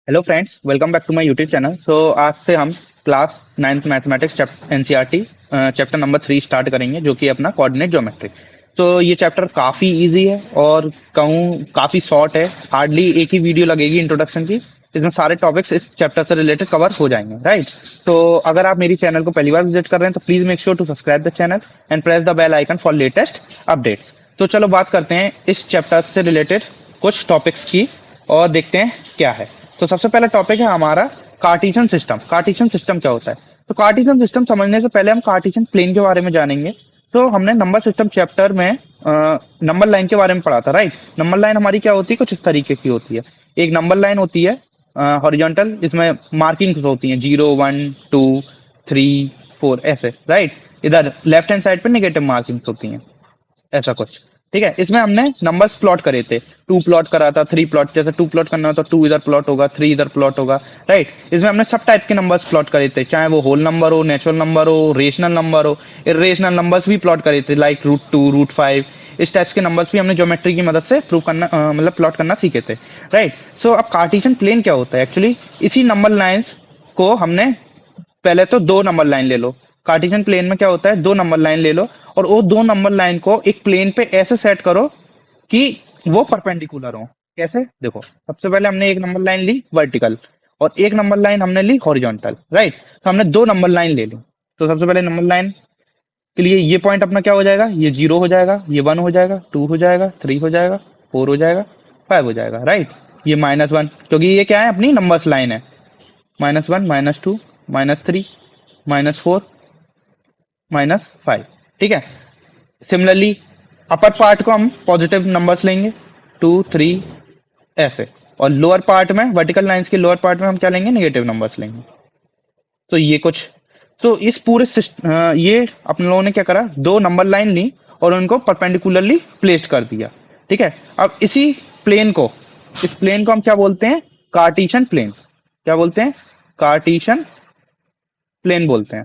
Hello friends, welcome back to my YouTube channel. आज से हम class 9th mathematics NCERT chapter number 3 start करेंगे, जो कि अपना कोऑर्डिनेट ज्योमेट्री। तो ये चैप्टर काफ़ी इजी है और कहूँ काफ़ी शॉर्ट है। हार्डली एक ही वीडियो लगेगी इंट्रोडक्शन की। इसमें सारे टॉपिक्स इस चैप्टर से रिलेटेड कवर हो जाएंगे, राइट। तो अगर आप मेरी चैनल को पहली बार विजिट कर रहे हैं तो please make sure to subscribe the channel and press the bell icon for latest updates. तो चलो बात करते हैं इस चैप्टर से रिलेटेड कुछ टॉपिक्स की और देखते हैं क्या है। तो सबसे पहला टॉपिक है हमारा कार्टेशियन सिस्टम। कार्टेशियन सिस्टम क्या होता है? तो कार्टेशियन सिस्टम समझने से पहले हम कार्टेशियन प्लेन के बारे में जानेंगे। तो हमने नंबर सिस्टम चैप्टर में नंबर लाइन के बारे में पढ़ा था, राइट। नंबर लाइन हमारी क्या होती है? कुछ इस तरीके की होती है। एक नंबर लाइन होती है हॉरिजॉन्टल, इसमें मार्किंग्स होती हैं 0 1 2 3 4 ऐसे, राइट। इधर लेफ्ट हैंड साइड पे नेगेटिव मार्किंग्स होती हैं, ऐसा कुछ। ठीक है, इसमें हमने नंबर्स प्लॉट करे थे। 2 प्लॉट करा था, 3 प्लॉट, जैसे 2 प्लॉट करना हो तो 2 इधर प्लॉट होगा, 3 इधर प्लॉट होगा, राइट। इसमें हमने सब टाइप के नंबर्स प्लॉट करे थे, चाहे वो होल नंबर हो, नेचुरल नंबर हो, रेशनल नंबर हो। इरेशनल नंबर्स भी प्लॉट करे थे, लाइक √2 √5। इस टाइप्स के नंबर्स भी हमने ज्योमेट्री की मदद से प्रूव करना मतलब प्लॉट करना सीखे थे, राइट। सो अब कार्टेशियन प्लेन क्या होता है? एक्चुअली इसी नंबर लाइंस को हमने पहले तो दो नंबर लाइन ले लो। कार्टेशियन प्लेन में क्या होता है? दो नंबर लाइन ले लो और वो दो नंबर लाइन को एक प्लेन पे ऐसे सेट करो कि वो परपेंडिकुलर हो। कैसे? देखो, सबसे पहले हमने एक नंबर लाइन ली वर्टिकल और एक नंबर लाइन हमने ली हॉरिजॉन्टल, राइट। तो हमने दो नंबर लाइन ले ली। तो सबसे पहले नंबर लाइन के लिए ये पॉइंट अपना क्या हो जाएगा? ये 0 हो जाएगा, ये 1 हो जाएगा, 2 हो जाएगा, 3 हो जाएगा, 4 हो जाएगा, 5 हो जाएगा, राइट। ये -1, क्योंकि ये क्या है? अपनी नंबर्स लाइन है। -1 -2 -3 -4 -5, ठीक है। सिमिलरली अपर पार्ट को हम पॉजिटिव नंबर्स लेंगे, 2 3 ऐसे। और लोअर पार्ट में, वर्टिकल लाइंस के लोअर पार्ट में हम क्या लेंगे? नेगेटिव नंबर्स लेंगे। तो ये कुछ, तो इस पूरे ये अपन लोगों ने क्या करा? दो नंबर लाइन ली और उनको परपेंडिकुलरली प्लेस्ड कर दिया, ठीक है। अब इसी प्लेन को, इस प्लेन को हम क्या बोलते हैं? Cartesian plane. क्या बोलते हैं? कार्टेशियन प्लेन बोलते हैं,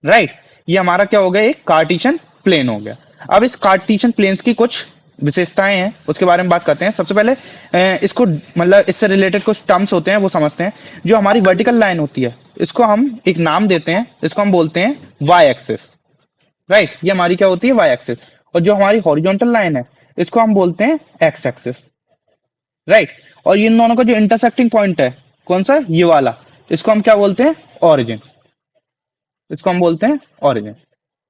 राइट। ये हमारा क्या हो गया? एक कार्टेशियन प्लेन हो गया। अब इस कार्टेशियन प्लेन्स की कुछ विशेषताएं हैं, उसके बारे में बात करते हैं। सबसे पहले इसको मतलब इससे रिलेटेड कुछ टर्म्स होते हैं, वो समझते हैं। जो हमारी वर्टिकल लाइन होती है, इसको हम एक नाम देते हैं, इसको हम बोलते हैं वाई एक्सिस, राइट। ये हमारी क्या होती है? Y axis. और जो हमारी हॉरिजॉन्टल लाइन है, इसको हम बोलते हैं एक्स एक्सिस, राइट। और इन दोनों का जो इंटरसेक्टिंग पॉइंट है, कौन सा? ये वाला, इसको हम क्या बोलते हैं? ऑरिजिन। इसको हम बोलते हैं ऑरिजिन,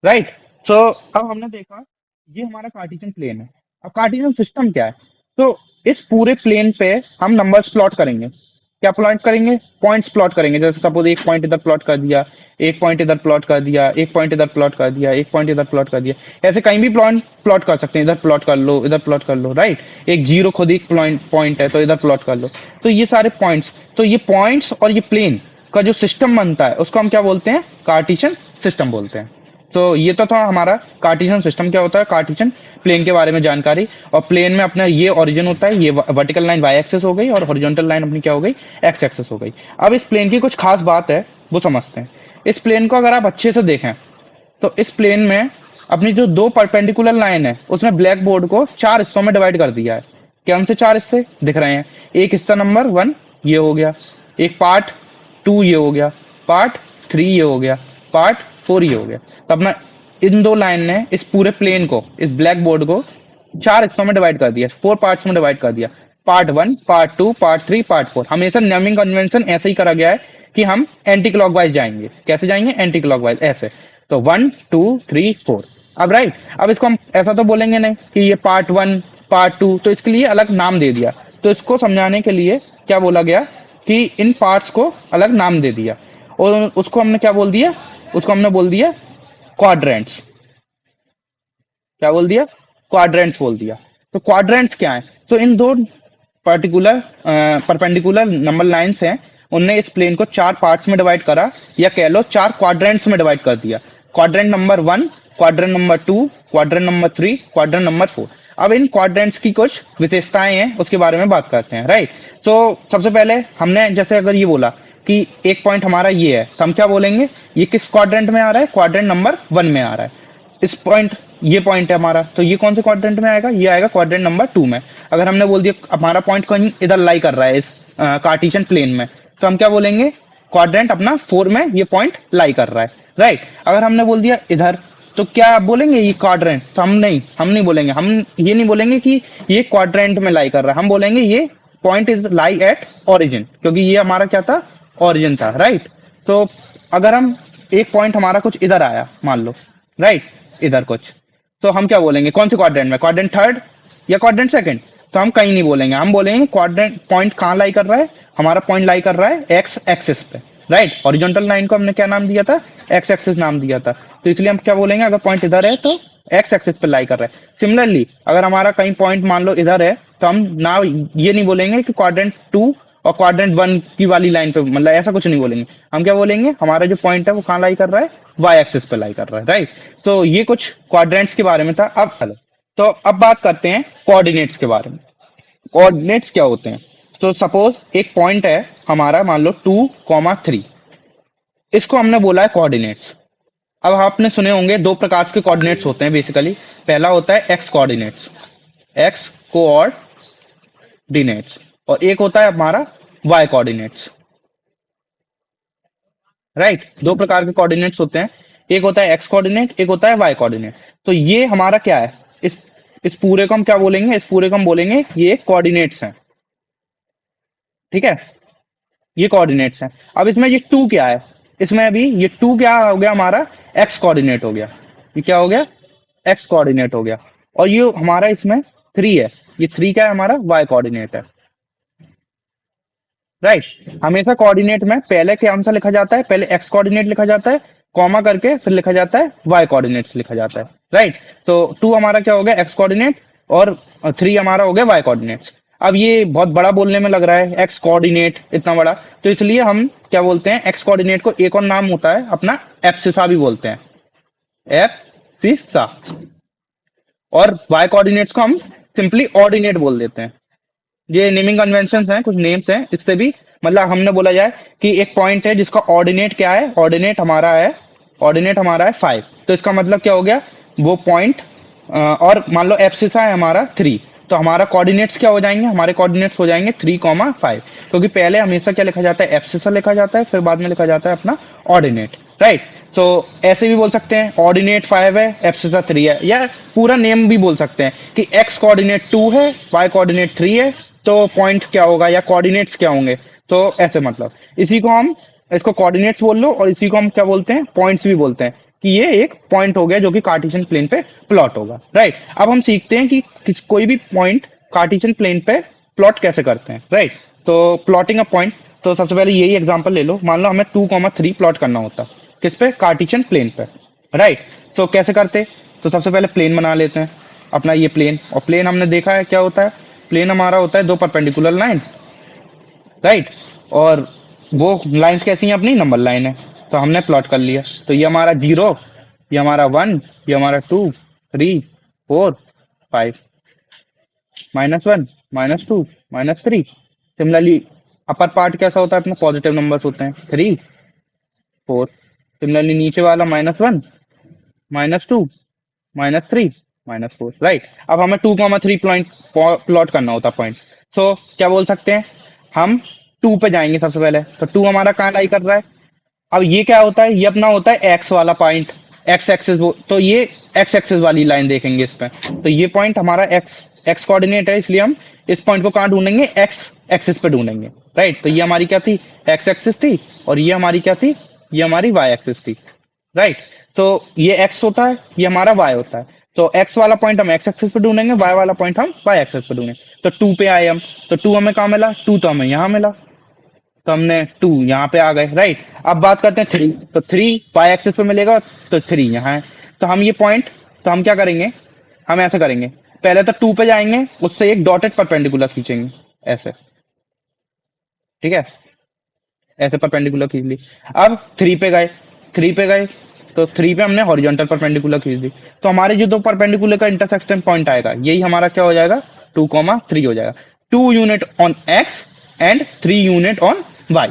राइट। सो अब हमने देखा ये हमारा कार्टेशियन प्लेन है। अब कार्टेशियन सिस्टम क्या है? तो इस पूरे प्लेन पे हम नंबर्स प्लॉट करेंगे। क्या प्लॉट करेंगे? पॉइंट्स प्लॉट करेंगे। जैसे सपोज एक पॉइंट इधर प्लॉट कर दिया, एक पॉइंट इधर प्लॉट कर दिया, एक पॉइंट इधर प्लॉट कर दिया, एक पॉइंट इधर प्लॉट कर दिया। ऐसे कहीं भी प्लॉट प्लॉट कर सकते हैं। इधर प्लॉट कर लो, इधर प्लॉट कर लो, राइट। एक जीरो खुद एक पॉइंट है तो इधर प्लॉट कर लो। तो ये सारे पॉइंट्स, तो ये पॉइंट्स और ये प्लेन का जो सिस्टम बनता है, उसको हम क्या बोलते हैं? कार्टेशियन सिस्टम बोलते हैं। तो ये तो था हमारा कार्टेशियन सिस्टम क्या होता है, कार्टेशियन प्लेन के बारे में जानकारी। और प्लेन में अपना ये ओरिजिन होता है, ये वर्टिकल लाइन वाई एक्सिस हो गई और हॉरिजॉन्टल लाइन अपनी क्या हो गई? एक्स एक्सिस हो गई। अब इस प्लेन की कुछ खास बात है, वो समझते हैं। इस प्लेन को अगर आप अच्छे से देखें तो इस प्लेन में अपनी जो दो परपेंडिकुलर लाइन है, उसने ब्लैक बोर्ड को चार हिस्सों में डिवाइड कर दिया है। कौन से चार हिस्से दिख रहे हैं? एक हिस्सा नंबर 1 ये हो गया, एक पार्ट 2 ये हो गया, पार्ट 3 ये हो गया, पार्ट 4 ये हो गया। तो अपना इन दो लाइन ने इस पूरे प्लेन को, इस ब्लैक बोर्ड को चार हिस्सों में डिवाइड कर दिया, 4 पार्ट्स में डिवाइड कर दिया। Part 1, part 2, part 3, part 4। हमेशा नेमिंग कन्वेंशन ऐसे ही करा गया है कि हम एंटी क्लॉकवाइज जाएंगे। कैसे जाएंगे? एंटी क्लॉकवाइज, ऐसे। तो 1 2 3 4। अब राइट, अब इसको हम ऐसा तो बोलेंगे नहीं कि ये पार्ट 1 पार्ट 2, तो इसके लिए अलग नाम दे दिया। तो इसको समझाने के लिए क्या बोला गया कि इन पार्ट्स को अलग नाम दे दिया और उसको हमने क्या बोल दिया? उसको हमने बोल दिया क्वाड्रेंट्स। क्या बोल दिया? क्वाड्रेंट्स बोल दिया। तो क्वाड्रेंट्स क्या है? तो इन दो पर्टिकुलर परपेंडिकुलर नंबर लाइंस हैं, उनने इस प्लेन को चार पार्ट्स में डिवाइड करा, या कह लो चार क्वाड्रेंट्स में डिवाइड कर दिया। Quadrant number 1, quadrant number 2, quadrant number 3, quadrant number 4। अब इन क्वाड्रेंट्स की कुछ विशेषताएं हैं, उसके बारे में बात करते हैं, राइट। तो सबसे पहले हमने जैसे अगर ये बोला कि एक पॉइंट हमारा ये है, तो हम क्या बोलेंगे? ये किस क्वाड्रेंट में आ रहा है? क्वाड्रेंट नंबर 1 में आ रहा है। इस पॉइंट, ये पॉइंट है हमारा, तो ये कौन से क्वाड्रेंट में आएगा? ये आएगा क्वाड्रेंट नंबर 2 में। अगर हमने बोल दिया हमारा पॉइंट कहीं इधर लाई कर रहा है, इस कार्टेशियन प्लेन में, तो हम क्या बोलेंगे, क्वाड्रेंट अपना 4 में ये पॉइंट लाई कर रहा है, राइट। अगर हमने बोल दिया इधर, तो क्या आप बोलेंगे ये क्वाड्रेंट, तो हम नहीं बोलेंगे, हम ये नहीं बोलेंगे कि ये क्वाड्रेंट में लाई कर रहा है, हम बोलेंगे ये point is lie at origin, क्योंकि ये हमारा क्या था, ओरिजिन था, राइट। तो अगर हम एक पॉइंट हमारा कुछ इधर आया मान लो, राइट, इधर कुछ, तो हम क्या बोलेंगे, कौन से क्वाड्रेंट में, क्वाड्रेंट थर्ड या क्वाड्रेंट सेकंड, तो हम कहीं नहीं बोलेंगे, हम बोलेंगे क्वाड्रेंट पॉइंट कहाँ लाई कर रहा है, हमारा पॉइंट लाई कर रहा है एक्स एक्सिस पे, राइट। हॉरिजॉन्टल लाइन को हमने क्या नाम दिया था, एक्स एक्सिस नाम दिया था, तो इसलिए हम क्या बोलेंगे, अगर पॉइंट इधर है तो एक्स एक्सिस पे लाई कर रहा है। सिमिलरली अगर हमारा कहीं पॉइंट मान लो इधर है, तो हम ना ये नहीं बोलेंगे कि क्वाड्रेंट 2 और क्वाड्रेंट 1 की वाली लाइन पे, मतलब ऐसा कुछ नहीं बोलेंगे, हम क्या बोलेंगे, हमारा जो पॉइंट है वो कहाँ लाई कर रहा है, वाई एक्सिस पे लाई कर रहा है, राइट। तो ये कुछ क्वाड्रेंट्स के बारे में था। अब चलो, तो अब बात करते हैं कोऑर्डिनेट्स के बारे में। कोऑर्डिनेट्स क्या होते हैं, तो सपोज एक पॉइंट है हमारा, मान लो 2, 3, इसको हमने बोला है कोऑर्डिनेट्स। अब आपने सुने होंगे दो प्रकार के कोऑर्डिनेट्स होते हैं बेसिकली। पहला होता है एक्स कोऑर्डिनेट्स, एक्स कोऑर्डिनेट्स, और एक होता है हमारा वाई कोऑर्डिनेट्स, राइट। दो प्रकार के कोऑर्डिनेट्स होते हैं, एक होता है एक्स कोऑर्डिनेट, एक होता है वाई कोऑर्डिनेट। तो ये हमारा क्या है, इस पूरे को हम क्या बोलेंगे, इस पूरे को हम बोलेंगे ये कोऑर्डिनेट्स हैं, ठीक है, ये कोऑर्डिनेट्स हैं। अब इसमें ये 2 क्या है, इसमें अभी ये 2 क्या हो गया, हमारा एक्स कोऑर्डिनेट हो गया, ये क्या हो गया, एक्स कोऑर्डिनेट हो गया। और ये हमारा इसमें 3 है, ये 3 क्या है, हमारा वाई कोऑर्डिनेट है, राइट। हमेशा कोऑर्डिनेट में पहले कौन सा लिखा जाता है, पहले एक्स कोऑर्डिनेट लिखा जाता है, कॉमा करके फिर लिखा जाता है वाई कोऑर्डिनेट्स लिखा जाता है, राइट। तो 2 हमारा क्या हो गया, एक्स कोऑर्डिनेट, और 3 हमारा हो गया वाई कोऑर्डिनेट्स। अब ये बहुत बड़ा बोलने में लग रहा है, एक्स कोऑर्डिनेट इतना बड़ा, तो इसलिए हम क्या बोलते हैं, एक्स कोऑर्डिनेट को एक और नाम होता है अपना एब्सिसा भी बोलते हैं, एब्सिसा। और वाई कोऑर्डिनेट्स को हम सिंपली ऑर्डिनेट बोल देते हैं। ये नेमिंग कन्वेंशन हैं, कुछ नेम्स हैं, इससे भी मतलब हमने बोला जाए कि एक पॉइंट है जिसका ऑर्डिनेट क्या है, ऑर्डिनेट हमारा है 5, तो इसका मतलब क्या हो गया, वो पॉइंट, और मान लो एब्सिसा है हमारा 3, तो हमारा कोऑर्डिनेट्स क्या हो जाएंगे, हमारे कोऑर्डिनेट्स हो जाएंगे 3, 5, क्योंकि पहले हमेशा क्या लिखा जाता है, एब्सिसा लिखा जाता है, फिर बाद में लिखा जाता है अपना ऑर्डिनेट, राइट। तो ऐसे भी बोल सकते हैं ऑर्डिनेट 5 है, एब्सिसा 3 है, या पूरा नेम भी बोल सकते हैं कि एक्स कोऑर्डिनेट 2 है, वाई कोऑर्डिनेट 3 है, तो पॉइंट क्या होगा या कोऑर्डिनेट्स क्या होंगे, तो ऐसे मतलब इसी को हम, इसको कोऑर्डिनेट्स बोल लो, और इसी को हम क्या बोलते हैं, पॉइंट्स भी बोलते हैं, कि ये एक पॉइंट हो गया जो कि कार्टेशियन प्लेन पे प्लॉट होगा, राइट। अब हम सीखते हैं कि कोई भी पॉइंट कार्टेशियन प्लेन पे प्लॉट कैसे करते हैं, राइट। तो प्लॉटिंग अ पॉइंट, तो सबसे पहले यही एग्जांपल ले लो, मान लो हमें 2, 3 प्लॉट करना होता, किस पे, कार्टेशियन प्लेन पे, राइट। तो कैसे करते, तो सबसे पहले प्लेन बना लेते हैं अपना, ये प्लेन, और प्लेन हमने देखा है क्या होता है, प्लेन हमारा होता है 2 परपेंडिकुलर लाइन, राइट। और वो लाइंस कैसी हैं, अपनी नंबर लाइन है, तो हमने प्लॉट कर लिया, तो ये हमारा 0, ये हमारा 1, ये हमारा 2, 3, 4, 5, -1, -2, -3। सिमिलरली अपर पार्ट कैसा होता है अपना, पॉजिटिव नंबर्स होते हैं, 3, 4। सिमिलरली नीचे वाला -1, -2, -3, -4, राइट। अब हमें 2, 3 पॉइंट प्लॉट करना होता पॉइंट, तो क्या बोल सकते हैं, हम 2 पे जाएंगे सबसे पहले, तो 2 हमारा कहाँ लाई कर रहा है, अब ये क्या होता है, ये अपना होता है एक्स वाला पॉइंट, एक्स एक्सिस, तो ये एक्स एक्सिस वाली लाइन देखेंगे इस पे, तो ये पॉइंट हमारा एक्स एक्स कोऑर्डिनेट है, इसलिए हम इस पॉइंट को कहाँ ढूंढेंगे, एक्स एक्सिस पे ढूंढेंगे, राइट। तो ये हमारी क्या थी, एक्स एक्सिस थी, और ये हमारी क्या थी, ये हमारी वाई एक्सिस थी, राइट। तो ये एक्स होता है, ये हमारा वाई होता है, तो एक्स वाला पॉइंट हम एक्स एक्सिस पे ढूंढेंगे, वाई वाला पॉइंट हम वाई एक्सिस पे ढूंढेंगे। तो 2 पे आए हम, तो 2 हमें कहाँ मिला, 2 तो हमें यहाँ मिला, तो हमने 2 यहाँ पे आ गए, राइट। अब बात करते हैं 3, तो 3 वाई एक्सिस पे मिलेगा, तो 3 यहाँ है, तो हम ये पॉइंट, तो हम क्या करेंगे, हम ऐसे करेंगे, पहले तो 2 पे जाएंगे, उससे एक डॉटेड परपेंडिकुलर खींचेंगे, ऐसे, ठीक है, ऐसे परपेंडिकुलर खींच ली। अब 3 पे गए, 3 पे गए, तो 3 पे हमने हॉरिजॉन्टल परपेंडिकुलर खींच दी, तो हमारे जो दो परपेंडिकुलर का इंटरसेक्शन पॉइंट आएगा, यही हमारा क्या हो जाएगा, 2, 3 हो जाएगा, 2 unit on X and 3 unit on Y.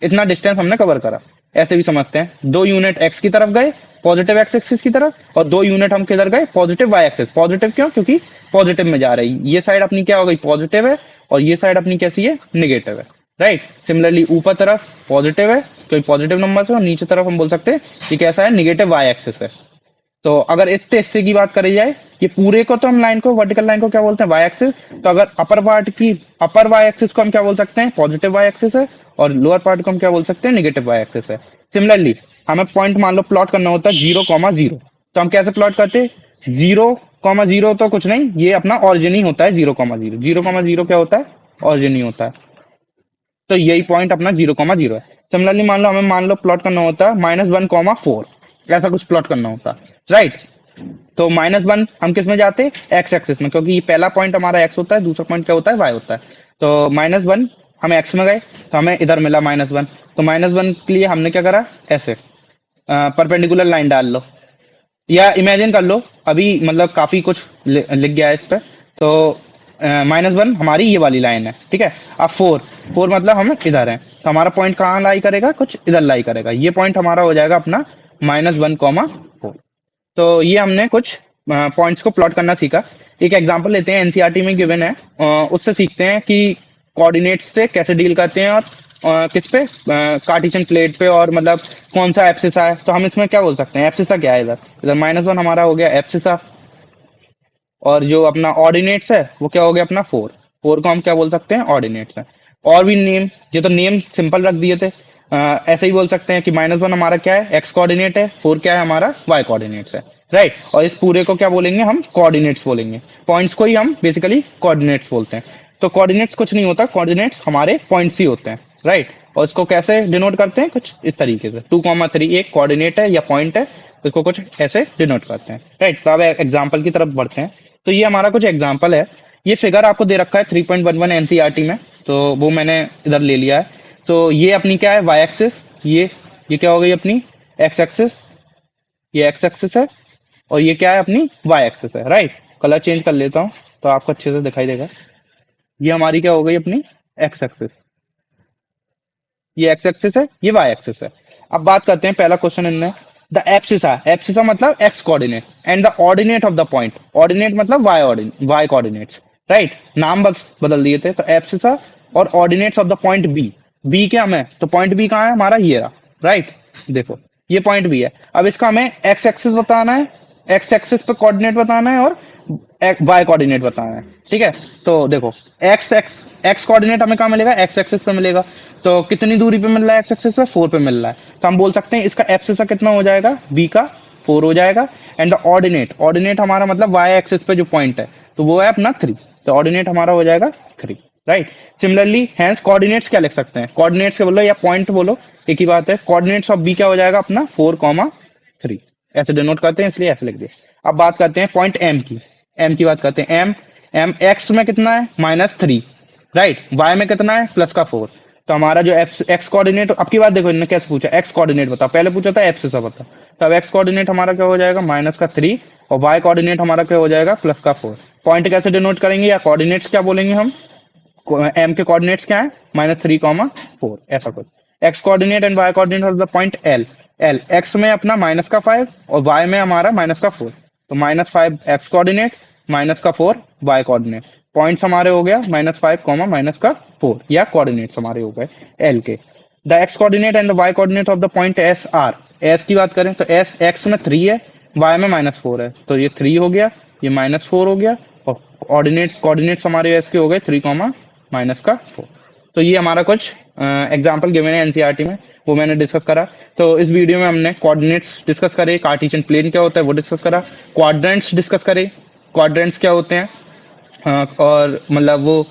इतना डिस्टेंस हमने कवर करा। ऐसे भी समझते हैं, 2 यूनिट एक्स की तरफ गए, पॉजिटिव एक्स एक्सिस की तरफ, और 2 यूनिट हम किधर गए, पॉजिटिव वाई एक्सिस। पॉजिटिव क्यों, क्योंकि पॉजिटिव में जा रही, ये साइड अपनी क्या हो गई, पॉजिटिव है, और ये साइड अपनी कैसी है, निगेटिव है, राइट। सिमिलरली ऊपर तरफ पॉजिटिव है कोई पॉजिटिव नंबर है, और नीचे तरफ हम बोल सकते हैं कि कैसा है, निगेटिव वाई एक्सिस है। तो अगर इतने हिस्से की बात करी जाए, ये पूरे को तो हम लाइन को, वर्टिकल लाइन को क्या बोलते हैं, वाई एक्सिस। तो अगर अपर पार्ट की, अपर वाई एक्सिस को हम क्या बोल सकते हैं, पॉजिटिव वाई एक्सिस है, और लोअर पार्ट को हम क्या बोल सकते हैं, निगेटिव वाई एक्सिस है। सिमिलरली हमें पॉइंट मान लो प्लॉट करना होता है 0,0, तो हम कैसे प्लॉट करते हैं, 0,0 तो कुछ नहीं, ये अपना ऑरिजिन ही होता है 0,0। 0,0 क्या होता है, ऑरिजिन ही होता है। तो यही पॉइंट अपना 0,0 है। सिमिलरली मान लो हमें, मान लो प्लॉट करना होता है -1,4, ऐसा कुछ प्लॉट करना होता है, राइट। तो -1 हम किस में जाते हैं, एक्स एक्सिस में, क्योंकि ये पहला पॉइंट हमारा एक्स होता है, दूसरा पॉइंट क्या होता है, वाई होता है। तो -1 हम एक्स में गए, तो हमें इधर मिला -1। तो -1 के लिए हमने क्या करा, ऐसे परपेंडिकुलर लाइन डाल लो, या इमेजिन कर लो, अभी मतलब काफी कुछ लिख गया है इस पे। तो -1 हमारी ये वाली लाइन है, ठीक है। अब 4, 4 मतलब हम इधर हैं, तो हमारा पॉइंट कहाँ लाई करेगा, कुछ इधर लाई करेगा। ये पॉइंट हमारा हो जाएगा अपना -1,4। तो ये हमने कुछ पॉइंट्स को प्लॉट करना सीखा। एक एग्जांपल लेते हैं, एनसीईआरटी में गिवन है, उससे सीखते हैं कि कोऑर्डिनेट्स से कैसे डील करते हैं, और किस पे, कार्टेशियन प्लेट पे, और मतलब कौन सा एब्सिसा है। तो हम इसमें क्या बोल सकते हैं, एब्सिसा क्या है, इधर इधर -1 हमारा हो गया एब्सिसा, और जो अपना ऑर्डिनेट्स है वो क्या हो गया अपना 4। 4 को हम क्या बोल सकते हैं, ऑर्डिनेट्स है। और भी नेम, ये तो नेम सिंपल रख दिए थे। ऐसे ही बोल सकते हैं कि -1 हमारा क्या है, एक्स कोऑर्डिनेट है, 4 क्या है हमारा, वाई कोऑर्डिनेट्स है, राइट। और इस पूरे को क्या बोलेंगे, हम कोऑर्डिनेट्स बोलेंगे। पॉइंट्स को ही हम बेसिकली कोऑर्डिनेट्स बोलते हैं। तो कोऑर्डिनेट्स कुछ नहीं होता, कोऑर्डिनेट्स हमारे पॉइंट्स ही होते हैं, राइट। और इसको कैसे डिनोट करते हैं, कुछ इस तरीके से, 2,3 एक कोऑर्डिनेट है या पॉइंट है, इसको कुछ ऐसे डिनोट करते हैं, राइट। तो अब एग्जाम्पल की तरफ बढ़ते हैं। तो ये हमारा कुछ एग्जाम्पल है। ये फिगर आपको दे रखा है 3.11 एनसीईआरटी में, तो वो मैंने इधर ले लिया है। तो ये अपनी क्या है, वाई एक्सिस, ये क्या हो गई अपनी एक्स एक्सिस, ये एक्स एक्सिस है, और ये क्या है अपनी वाई एक्सिस है, राइट। कलर चेंज कर लेता हूँ तो आपको अच्छे से दिखाई देगा। ये हमारी क्या हो गई अपनी एक्स एक्सिस, ये एक्स एक्सिस है, ये वाई एक्सिस है। अब बात करते हैं पहला क्वेश्चन इनमें, द एब्सिसा, एब्सिसा मतलब X coordinate, and the ordinate of the point, ordinate मतलब वाई कोऑर्डिनेट्स, राइट। नाम बस बदल दिए थे, तो एब्सिसा और ordinates of the point B. B क्या हमें, तो पॉइंट बी कहाँ है हमारा, ये रहा, राइट। देखो ये पॉइंट बी है। अब इसका हमें एक्स एक्सिस बताना है, एक्स एक्सिस पे कोऑर्डिनेट बताना है, और वाई कोऑर्डिनेट बताना है, ठीक है। तो देखो एक्स एक्स एक्स कोऑर्डिनेट हमें कहाँ मिलेगा, एक्स एक्सिस पे मिलेगा। तो कितनी दूरी पे मिल रहा है, एक्स एक्सिस पे 4 पे मिल रहा है। तो हम बोल सकते हैं इसका एब्सिसा कितना हो जाएगा, बी का 4 हो जाएगा। एंड द ऑर्डिनेट, ऑर्डिनेट हमारा मतलब वाई एक्सिस पे जो पॉइंट है, तो वो है अपना 3। तो ऑर्डिनेट हमारा हो जाएगा 3, राइट। सिमिलरली हैंस कोऑर्डिनेट्स क्या लिख सकते हैं, कोऑर्डिनेट्स के बोलो या पॉइंट बोलो, एक ही बात है। कोऑर्डिनेट्स ऑफ बी क्या हो जाएगा अपना 4,3, ऐसे डिनोट करते हैं, इसलिए ऐसे लिख दिए। अब बात करते हैं पॉइंट एम की, एम की बात करते हैं। एम, एम एक्स में कितना है, -3, राइट। वाई में कितना है, +4। तो हमारा जो एक्स कोऑर्डिनेट, अब की बात देखो इन्होंने कैसे पूछा, एक्स कोऑर्डिनेट बताओ, पहले पूछा था एफ से सब बता। तो अब एक्स कोऑर्डिनेट हमारा क्या हो जाएगा, -3, और वाई कोऑर्डिनेट हमारा क्या हो जाएगा, +4। पॉइंट कैसे डिनोट करेंगे, या कोऑर्डिनेट्स क्या बोलेंगे हम, एम के कोऑर्डिनेट्स क्या है, -3,4, ऐसा कुछ। X coordinate and Y coordinate of the point L, L X में अपना -5 और वाई में हमारा -4। तो -5 X coordinate, -4 Y coordinate. Points हमारे हो गया -5, -4, या कोऑर्डिनेट्स हमारे हो गए एल के। The X coordinate and the Y coordinate of the point S R, S की बात करें तो एस एक्स में 3 है, वाई में -4 है, तो ये 3 हो गया, ये -4 हो गया, और कोऑर्डिनेट्स हमारे एस के हो गए 3, -4। तो ये हमारा कुछ एग्जाम्पल गिवन है एनसीईआरटी में, वो मैंने डिस्कस करा। तो इस वीडियो में हमने कोऑर्डिनेट्स डिस्कस करे, कार्टेशियन प्लेन क्या होता है वो डिस्कस करा, क्वाड्रेंट्स डिस्कस करे, क्वाड्रेंट्स क्या होते हैं, और मतलब वो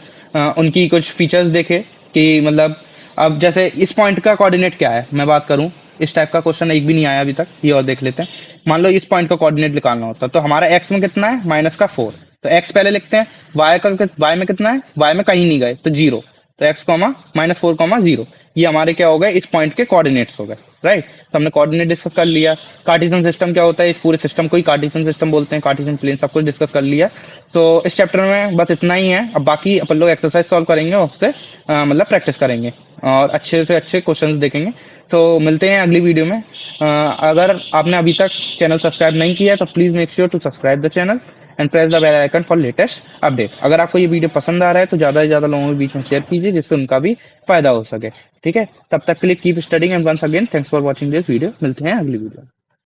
उनकी कुछ फीचर्स देखे कि मतलब, अब जैसे इस पॉइंट का कोऑर्डिनेट क्या है, मैं बात करूं, इस टाइप का क्वेश्चन एक भी नहीं आया अभी तक, ये और देख लेते हैं। मान लो इस पॉइंट का कोऑर्डिनेट निकालना होता तो हमारा एक्स में कितना है, -4, तो एक्स पहले लिखते हैं। वाई में कितना है, वाई में कहीं नहीं गए तो 0, तो एक्स कॉमा -4, 0, ये हमारे क्या हो गए, इस पॉइंट के कोऑर्डिनेट्स हो गए, राइट। तो हमने कोऑर्डिनेट डिस्कस कर लिया। कार्टेशियन सिस्टम क्या होता है, इस पूरे सिस्टम को ही कार्टेशियन सिस्टम बोलते हैं, कार्टेशियन प्लेन, सब कुछ डिस्कस कर लिया। तो इस चैप्टर में बस इतना ही है। अब बाकी अपन लोग एक्सरसाइज सॉल्व करेंगे, उससे मतलब प्रैक्टिस करेंगे, और अच्छे से अच्छे क्वेश्चंस देखेंगे। तो मिलते हैं अगली वीडियो में। अगर आपने अभी तक चैनल सब्सक्राइब नहीं किया है तो please make sure to subscribe the channel, and press the bell icon for latest update. अगर आपको ये वीडियो पसंद आ रहा है तो ज़्यादा से ज़्यादा लोगों के बीच में शेयर कीजिए जिससे उनका भी फायदा हो सके। ठीक है, तब तक के लिए keep studying and once again thanks for watching this video. मिलते हैं अगली वीडियो।